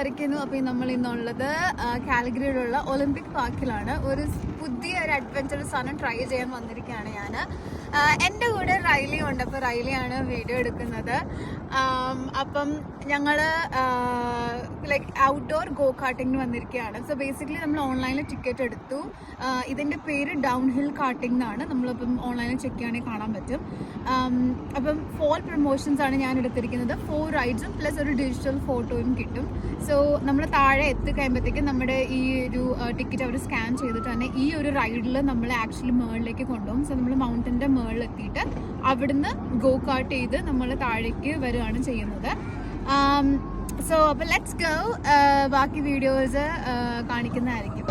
വിചാരിക്കുന്നു. അപ്പോൾ നമ്മൾ ഇന്നുള്ളത് കാലിഗറിയിലുള്ള ഒളിമ്പിക് പാർക്കിലാണ്. ഒരു പുതിയൊരു അഡ്വഞ്ചറസ് സാധനം ട്രൈ ചെയ്യാൻ വന്നിരിക്കുകയാണ് ഞാൻ. എൻ്റെ കൂടെ റൈലി ഉണ്ട്. അപ്പോൾ റൈലിയാണ് വീഡിയോ എടുക്കുന്നത്. അപ്പം ഞങ്ങൾ ലൈക്ക് ഔട്ട്ഡോർ ഗോ കാർട്ടിങ്ങിന് വന്നിരിക്കുകയാണ്. സോ ബേസിക്കലി നമ്മൾ ഓൺലൈനിൽ ടിക്കറ്റ് എടുത്തു. ഇതിൻ്റെ പേര് ഡൗൺ ഹിൽ കാർട്ടിംഗ് എന്നാണ്. നമ്മളിപ്പം ഓൺലൈനിൽ ചെക്ക് ചെയ്യുകയാണെങ്കിൽ കാണാൻ പറ്റും. അപ്പം ഫോൾ പ്രൊമോഷൻസ് ആണ് ഞാൻ എടുത്തിരിക്കുന്നത്. 4 റൈഡ്സും പ്ലസ് ഒരു ഡിജിറ്റൽ ഫോട്ടോയും കിട്ടും. സോ നമ്മൾ താഴെ എത്തിക്കഴിയുമ്പോഴത്തേക്കും നമ്മുടെ ഈ ഒരു ടിക്കറ്റ് അവർ സ്കാൻ ചെയ്തിട്ട് തന്നെ ഈ ഒരു റൈഡിൽ നമ്മൾ ആക്ച്വലി മുകളിലേക്ക് കൊണ്ടുപോകും. സോ നമ്മൾ മൗണ്ടൻ്റെ മുകളിലെത്തിയിട്ട് അവിടുന്ന് ഗോ കാർട്ട് ചെയ്ത് നമ്മൾ താഴേക്ക് വരികയാണ് ചെയ്യുന്നത്. സോ അപ്പോൾ ലെറ്റ്സ് ഗോ. ബാക്കി വീഡിയോസ് കാണിക്കുന്നതായിരിക്കും.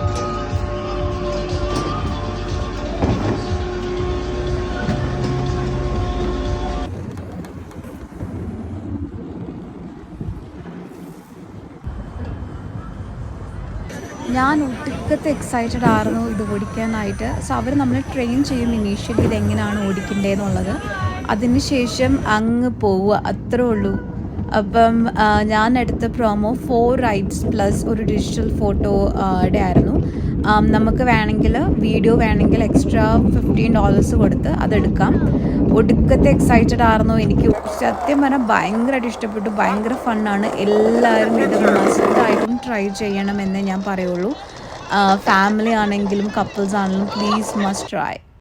ഞാൻ ഒട്ടുക്കത്തെ എക്സൈറ്റഡ് ആയിരുന്നു ഇത് ഓടിക്കാനായിട്ട്. സോ അവർ നമ്മളെ ട്രെയിൻ ചെയ്യും ഇനീഷ്യലി ഇതെങ്ങനെയാണ് ഓടിക്കേണ്ടതെന്നുള്ളത്. അതിനുശേഷം അങ്ങ് പോവുക, അത്രേ ഉള്ളൂ. അപ്പം ഞാൻ എടുത്ത പ്രൊമോ 4 റൈഡ്സ് പ്ലസ് ഒരു ഡിജിറ്റൽ ഫോട്ടോയുടെ ആയിരുന്നു. നമുക്ക് വേണമെങ്കിൽ വീഡിയോ വേണമെങ്കിൽ എക്സ്ട്രാ $15 കൊടുത്ത് അതെടുക്കാം. ഒടുക്കത്തെ എക്സൈറ്റഡ് ആയിരുന്നു. എനിക്ക് സത്യം പറഞ്ഞാൽ ഭയങ്കരമായിട്ട് ഇഷ്ടപ്പെട്ടു. ഭയങ്കര ഫണ്ണാണ്. എല്ലാവരും ഇത് മസ്റ്റായിട്ടും ട്രൈ ചെയ്യണമെന്നേ ഞാൻ പറയുള്ളൂ. ഫാമിലി ആണെങ്കിലും കപ്പിൾസ് ആണെങ്കിലും പ്ലീസ് മസ്റ്റ് ട്രൈ.